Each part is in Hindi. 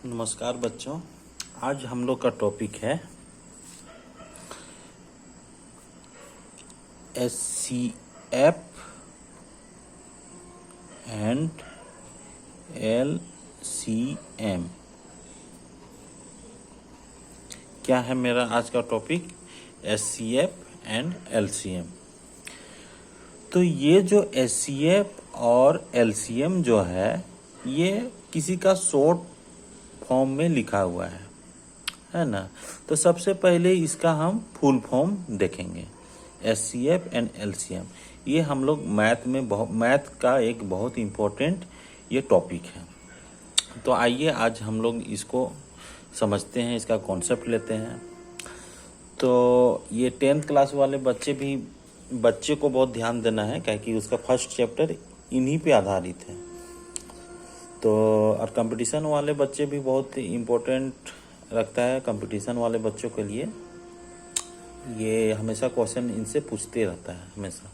नमस्कार बच्चों, आज हम लोग का टॉपिक है SCF एंड LCM। क्या है मेरा आज का टॉपिक? SCF and LCM। तो ये जो SCF और LCM जो है ये किसी का शॉर्ट फॉर्म में लिखा हुआ है ना। तो सबसे पहले इसका हम फुल फॉर्म देखेंगे। SCF एंड LCM ये हम लोग मैथ का एक बहुत इम्पोर्टेंट ये टॉपिक है। तो आइए आज हम लोग इसको समझते हैं, इसका कॉन्सेप्ट लेते हैं। तो ये 10th क्लास वाले बच्चे को बहुत ध्यान देना है, क्योंकि उसका फर्स्ट चैप्टर इन्हीं पे आधारित है। तो और कंपटीशन वाले बच्चे भी बहुत इम्पोर्टेंट रखता है। कंपटीशन वाले बच्चों के लिए ये हमेशा क्वेश्चन इनसे पूछते रहता है हमेशा।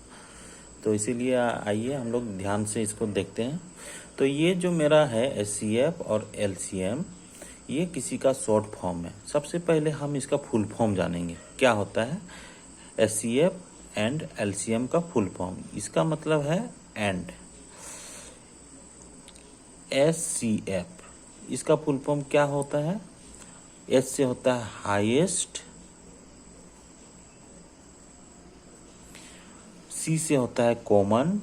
तो इसीलिए आइए हम लोग ध्यान से इसको देखते हैं। तो ये जो मेरा है SCF और LCM ये किसी का शॉर्ट फॉर्म है। सबसे पहले हम इसका फुल फॉर्म जानेंगे क्या होता है। SCF एंड LCM का फुल फॉर्म, इसका मतलब है एंड। SCF इसका फुल फॉर्म क्या होता है? S से होता है हाईएस्ट, C से होता है कॉमन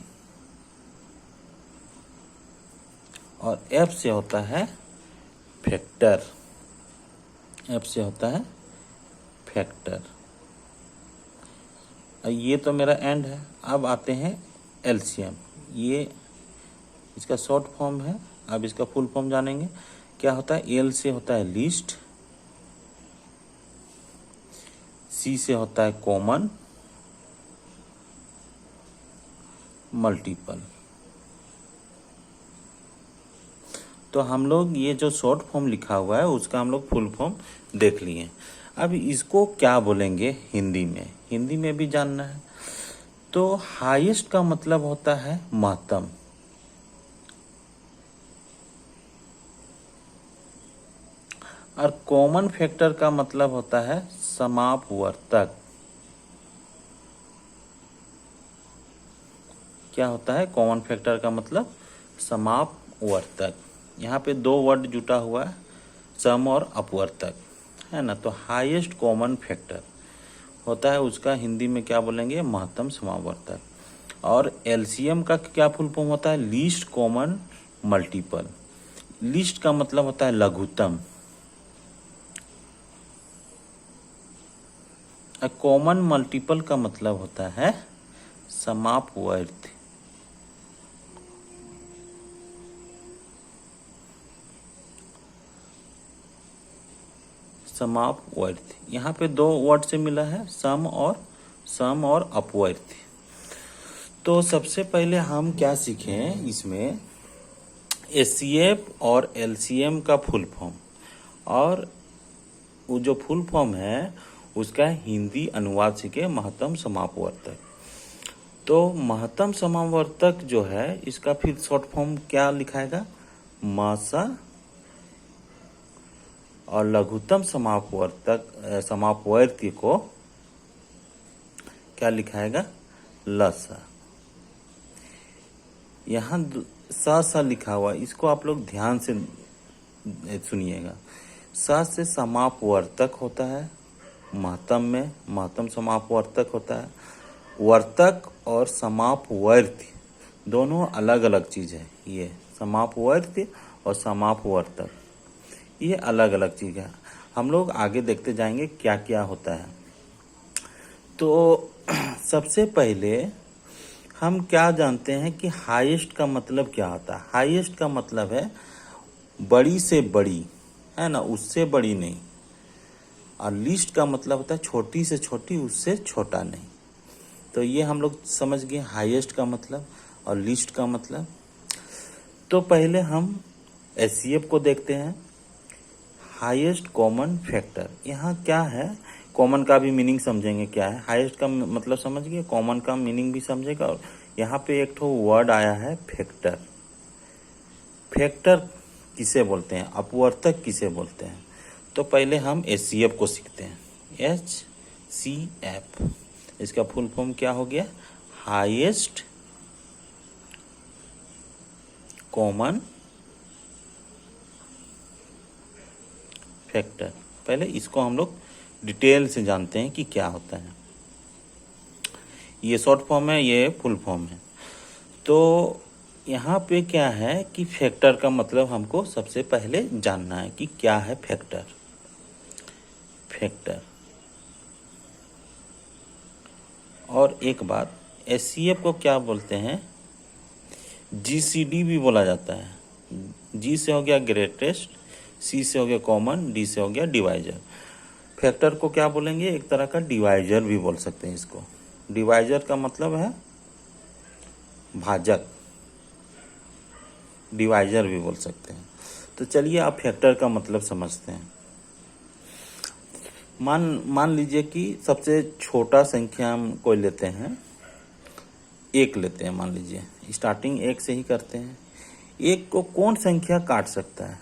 और F से होता है फैक्टर। F से होता है फैक्टर। ये तो मेरा एंड है। अब आते हैं LCM, ये इसका शॉर्ट फॉर्म है। अब इसका फुल फॉर्म जानेंगे क्या होता है। L से होता है लीस्ट, C से होता है कॉमन, मल्टीपल। तो हम लोग ये जो शॉर्ट फॉर्म लिखा हुआ है उसका हम लोग फुल फॉर्म देख लिए। अब इसको क्या बोलेंगे हिंदी में, हिंदी में भी जानना है। तो हाईएस्ट का मतलब होता है महत्तम, और कॉमन फैक्टर का मतलब होता है समापवर्तक। क्या होता है कॉमन फैक्टर का मतलब? समापवर्तक। यहाँ पे दो वर्ड जुटा हुआ है, सम और अपवर्तक, है ना। तो हाईएस्ट कॉमन फैक्टर होता है उसका हिंदी में क्या बोलेंगे? महत्तम समापवर्तक। और LCM का क्या फुल फॉर्म होता है? Least common multiple. लीस्ट का मतलब होता है लघुत्तम, कॉमन मल्टीपल का मतलब होता है समापवर्ती। समापवर्ती यहाँ पे दो वर्ड से मिला है, सम और अपवर्ती। तो सबसे पहले हम क्या सीखें इसमें? SCF और LCM का फुल फॉर्म, और वो जो फुल फॉर्म है उसका हिंदी अनुवाद सीखे, महत्तम समापवर्तक। तो महत्तम समापवर्तक जो है इसका फिर शॉर्ट फॉर्म क्या लिखाएगा? मासा। और लघुत्तम समापवर्ती को क्या लिखाएगा? लसा। यहाँ सा लिखा हुआ, इसको आप लोग ध्यान से सुनिएगा। सा से समापवर्तक होता है महत्तम में, महत्तम समापवर्तक होता है। वर्तक और समापवर्ती दोनों अलग अलग चीज है। ये समापवर्ती और समापवर्तक ये अलग अलग चीज है। हम लोग आगे देखते जाएंगे क्या क्या होता है। तो सबसे पहले हम क्या जानते हैं कि हाईएस्ट का मतलब क्या होता है? हाईएस्ट का मतलब है बड़ी से बड़ी, है ना, उससे बड़ी नहीं। और लीस्ट का मतलब होता है छोटी से छोटी, उससे छोटा नहीं। तो ये हम लोग समझ गए हाईएस्ट का मतलब और लीस्ट का मतलब। तो पहले हम SCF को देखते हैं। हाईएस्ट कॉमन फैक्टर, यहाँ क्या है? कॉमन का भी मीनिंग समझेंगे क्या है। हाईएस्ट का मतलब समझ गए, कॉमन का मीनिंग भी समझेगा। और यहाँ पे एक ठो वर्ड आया है फैक्टर। फैक्टर किसे बोलते हैं, अपवर्तक किसे बोलते हैं। तो पहले हम HCF को सीखते हैं। HCF इसका फुल फॉर्म क्या हो गया, हाईएस्ट कॉमन फैक्टर। पहले इसको हम लोग डिटेल से जानते हैं कि क्या होता है। ये शॉर्ट फॉर्म है, ये फुल फॉर्म है। तो यहाँ पे क्या है कि फैक्टर का मतलब हमको सबसे पहले जानना है कि क्या है फैक्टर। फैक्टर और एक बात, HCF को क्या बोलते हैं, GCD भी बोला जाता है। G से हो गया ग्रेटेस्ट, C से हो गया कॉमन, D से हो गया डिवाइजर। फैक्टर को क्या बोलेंगे, एक तरह का डिवाइजर भी बोल सकते हैं इसको। डिवाइजर का मतलब है भाजक, डिवाइजर भी बोल सकते हैं। तो चलिए आप फैक्टर का मतलब समझते हैं। मान लीजिए कि सबसे छोटा संख्या हम कोई लेते हैं, एक लेते हैं, मान लीजिए स्टार्टिंग एक से ही करते हैं। एक को कौन संख्या काट सकता है,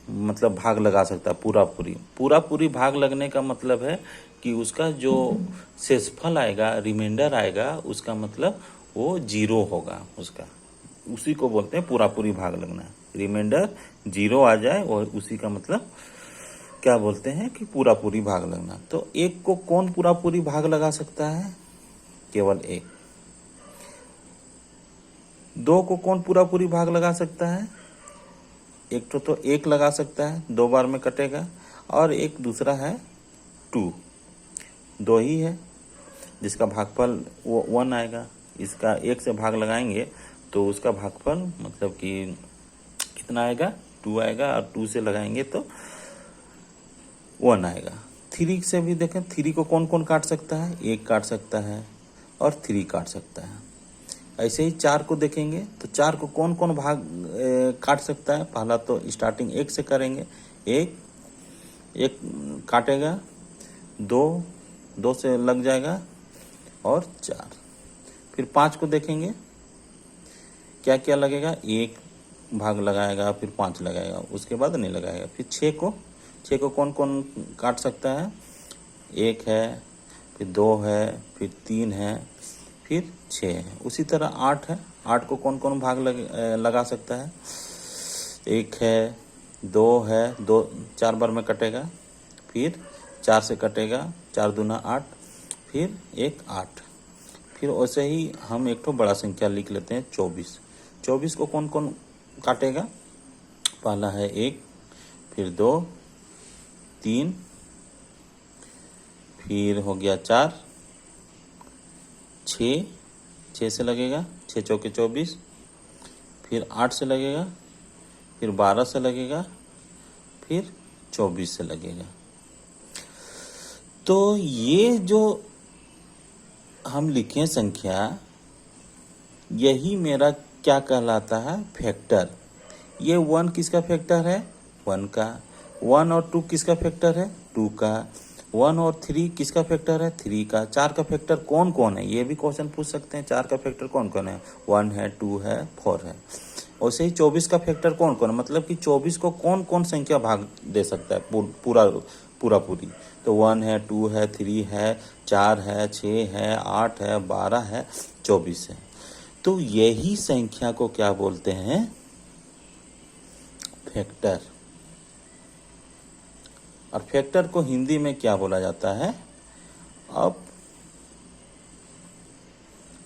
मतलब भाग लगा सकता है, पूरा पूरी भाग लगने का मतलब है कि उसका जो शेषफल आएगा, रिमाइंडर आएगा, उसका मतलब वो 0 होगा उसका, उसी को बोलते हैं पूरा पूरी भाग लगना। रिमाइंडर 0 आ जाए और उसी का मतलब क्या बोलते हैं कि पूरा पूरी भाग लगना। तो एक को कौन पूरा पूरी भाग लगा सकता है, केवल एक। दो को कौन पूरा पूरी भाग लगा सकता है, एक तो एक लगा सकता है, 2 बार में कटेगा। और एक दूसरा है 2, 2 ही है जिसका भागफल वो 1 आएगा। इसका 1 से भाग लगाएंगे तो उसका भागफल मतलब कि कितना आएगा, 2 आएगा, और 2 से लगाएंगे तो 1 आएगा। 3 से भी देखें, 3 को कौन कौन काट सकता है, 1 काट सकता है और 3 काट सकता है। ऐसे ही 4 को देखेंगे तो 4 को कौन कौन भाग काट सकता है। पहला तो स्टार्टिंग 1 से करेंगे, 1 काटेगा, 2 से लग जाएगा और 4। फिर 5 को देखेंगे, क्या क्या लगेगा, 1 भाग लगाएगा, फिर 5 लगाएगा, उसके बाद नहीं लगाएगा। फिर 6 को कौन कौन काट सकता है, 1 है, फिर 2 है, फिर 3 है, फिर 6 है। उसी तरह 8 है, 8 को कौन कौन भाग लगा सकता है, 1 है, 2 है, 2 4 बार में कटेगा, फिर 4 से कटेगा, 4 दूना 8, फिर 1 8। फिर वैसे ही हम एक तो बड़ा संख्या लिख लेते हैं 24। 24 को कौन कौन काटेगा, पहला है 1, फिर 2, 3, फिर हो गया 4, 6 से लगेगा, 6 चौके 24, फिर 8 से लगेगा, फिर 12 से लगेगा, फिर 24 से लगेगा। तो ये जो हम लिखें संख्या, यही मेरा क्या कहलाता है, फैक्टर। ये 1 किसका फैक्टर है, 1 का। 1 और 2 किसका फैक्टर है, 2 का। 1 और 3 किसका फैक्टर है, 3 का। 4 का फैक्टर कौन कौन है, ये भी क्वेश्चन पूछ सकते हैं। 4 का फैक्टर कौन कौन है, 1 है, 2 है, 4 है। वैसे ही 24 का फैक्टर कौन कौन है, मतलब कि 24 को कौन कौन संख्या भाग दे सकता है पूरी। तो 1 है, 2 है, 3 है, 4 है, 6 है, 8 है, 12 है, 24 है। तो यही संख्या को क्या बोलते हैं, फैक्टर। और फैक्टर को हिंदी में क्या बोला जाता है,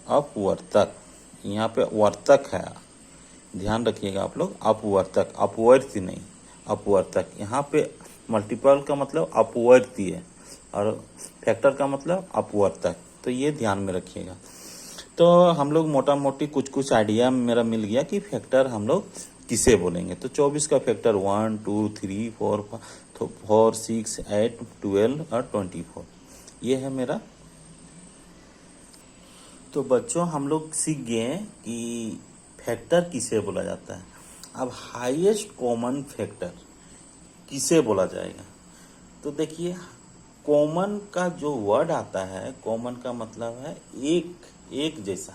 अपवर्तक। यहाँ पे वर्तक है, ध्यान रखिएगा आप लोग, अपवर्तक, अपवर्ती नहीं, अपवर्तक। यहाँ पे मल्टीपल का मतलब अपवर्ती है और फैक्टर का मतलब अपवर्तक, तो ये ध्यान में रखिएगा। तो हम लोग मोटा मोटी कुछ आइडिया मेरा मिल गया कि फैक्टर हम लोग किसे बोलेंगे। तो 24 का फैक्टर 1 2 3 4 4 6 8 12 और 24, ये है मेरा। तो बच्चों हम लोग सीख गए कि फैक्टर किसे बोला जाता है। अब हाईएस्ट कॉमन फैक्टर किसे बोला जाएगा, तो देखिए कॉमन का जो वर्ड आता है, कॉमन का मतलब है एक जैसा,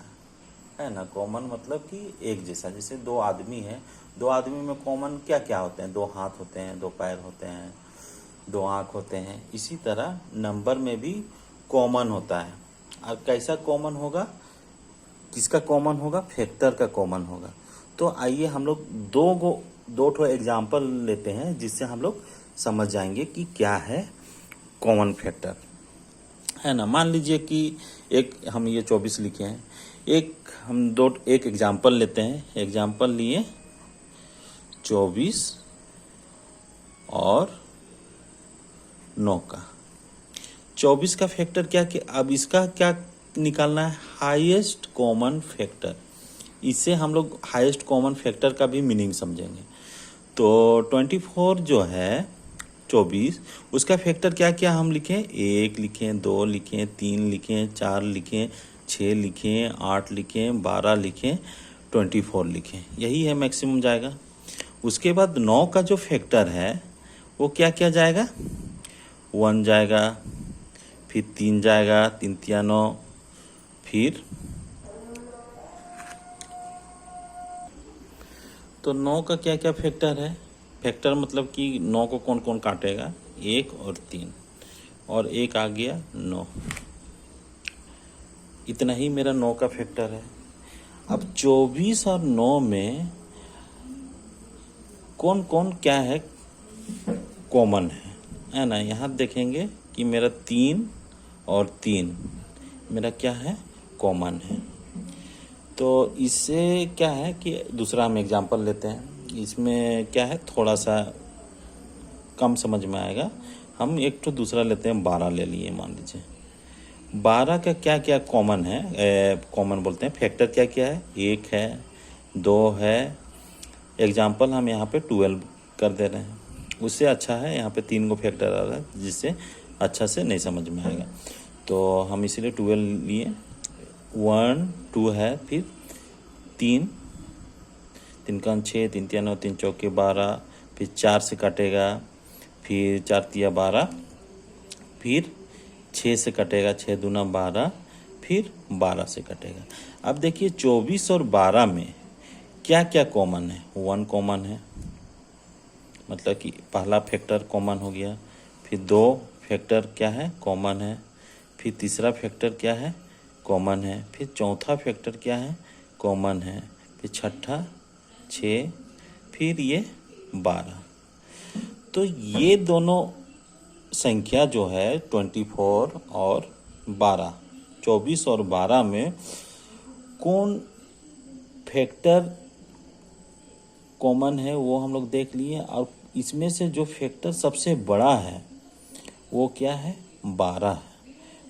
है ना। कॉमन मतलब कि एक जैसा, जैसे 2 आदमी है दो आदमी में कॉमन क्या क्या होते हैं? दो हाथ होते हैं, दो पैर होते हैं, दो आँख होते हैं। इसी तरह नंबर में भी कॉमन होता है। अब कैसा कॉमन होगा? किसका कॉमन होगा? फैक्टर का कॉमन होगा। तो आइए हम लोग दो ठो एग्जाम्पल लेते हैं जिससे हम लोग समझ जाएंगे कि क्या है कॉमन फैक्टर, है ना। मान लीजिए कि एक हम ये 24 लिखे हैं, एक एग्जाम्पल लेते हैं। एग्जाम्पल लिए 24 और 9 का। 24 का फैक्टर क्या अब इसका क्या निकालना है? Highest common factor. इससे हम लोग हाईएस्ट कॉमन फैक्टर का भी मीनिंग समझेंगे। तो 24 जो है 24, उसका फैक्टर क्या क्या हम लिखें? 1 लिखें, 2 लिखें, 3 लिखें, 4 लिखें, 6 लिखें, 8 लिखें, 12 लिखें, 24 लिखें। यही है मैक्सिमम जाएगा। उसके बाद 9 का जो फैक्टर है वो क्या क्या जाएगा? 1 जाएगा, फिर 3 जाएगा, 3 तिया 9, फिर तो 9 का क्या क्या फैक्टर है? फैक्टर मतलब कि 9 को कौन कौन काटेगा? 1 और 3, और 1 आ गया 9। इतना ही मेरा 9 का फैक्टर है। अब 24 और 9 में कौन कौन क्या है कॉमन है ना। यहाँ देखेंगे कि मेरा 3 और 3 मेरा क्या है? कॉमन है। तो इससे क्या है कि दूसरा हम एग्जांपल लेते हैं। इसमें क्या है, थोड़ा सा कम समझ में आएगा। हम एक तो दूसरा लेते हैं, 12 ले लिए मान लीजिए। 12 का क्या क्या कॉमन है? कॉमन बोलते हैं, फैक्टर क्या क्या है? 1 है, 2 है। एग्जांपल हम यहाँ पे 12 कर दे रहे हैं। उससे अच्छा है यहाँ पे 3 को फैक्टर आ रहा है, जिससे अच्छा से नहीं समझ में आएगा। तो हम इसीलिए 12 लिए। 1 2 है, फिर 3 3 का 6, 3 तिया 9, 3 चौके 12, फिर 4 से कटेगा, फिर 4 तिया 12, फिर 6 से कटेगा, 6 दूना 12, फिर 12 से कटेगा। अब देखिए 24 और 12 में क्या क्या कॉमन है? 1 कॉमन है, मतलब कि पहला फैक्टर कॉमन हो गया। फिर 2 फैक्टर क्या है? कॉमन है। फिर तीसरा फैक्टर क्या है? कॉमन है। फिर चौथा फैक्टर क्या है? कॉमन है। फिर छठा 6, फिर ये 12। तो ये दोनों संख्या जो है 24 और 12, 24 और 12 में कौन फैक्टर कॉमन है वो हम लोग देख लिए। और इसमें से जो फैक्टर सबसे बड़ा है वो क्या है? 12 है।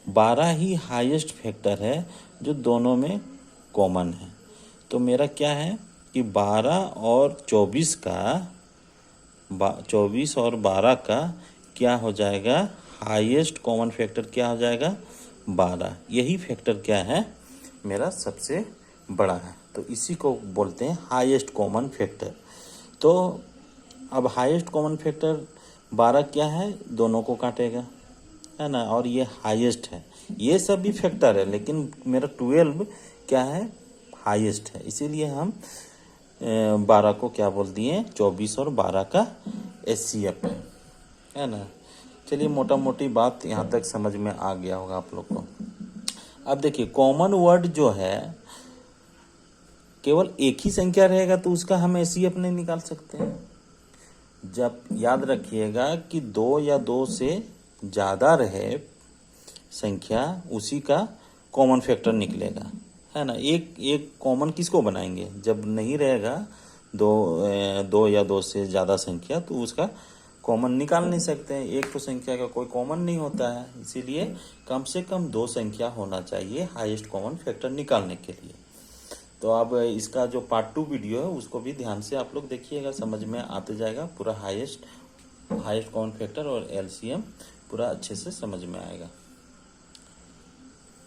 12 ही हाईएस्ट फैक्टर है जो दोनों में कॉमन है। तो मेरा क्या है कि 12 और 24 का 24 और 12 का क्या हो जाएगा? हाईएस्ट कॉमन फैक्टर क्या हो जाएगा? 12। यही फैक्टर क्या है? मेरा सबसे बड़ा है। तो इसी को बोलते हैं हाईएस्ट कॉमन फैक्टर। तो अब हाईएस्ट कॉमन फैक्टर 12 क्या है? दोनों को काटेगा, है ना। और ये हाईएस्ट है। ये सब भी फैक्टर है, लेकिन मेरा 12 क्या है? हाईएस्ट है। इसीलिए हम 12 को क्या बोल दिए? 24 और 12 का एचसीएफ है ना। चलिए, मोटा मोटी बात यहाँ तक समझ में आ गया होगा आप लोग को। अब देखिए, कॉमन वर्ड जो है केवल एक ही संख्या रहेगा तो उसका हम एचसीएफ नहीं निकाल सकते हैं। जब याद रखिएगा कि 2 या 2 से ज़्यादा रहे संख्या, उसी का कॉमन फैक्टर निकलेगा, है ना। एक कॉमन किसको बनाएंगे? जब नहीं रहेगा 2 या 2 से ज़्यादा संख्या, तो उसका कॉमन निकाल नहीं सकते हैं। एक तो संख्या का कोई कॉमन नहीं होता है, इसीलिए कम से कम 2 संख्या होना चाहिए हाईएस्ट कॉमन फैक्टर निकालने के लिए। तो अब इसका जो पार्ट 2 वीडियो है उसको भी ध्यान से आप लोग देखिएगा, समझ में आते जाएगा। पूरा हाईएस्ट कॉमन फैक्टर और एलसीएम पूरा अच्छे से समझ में आएगा।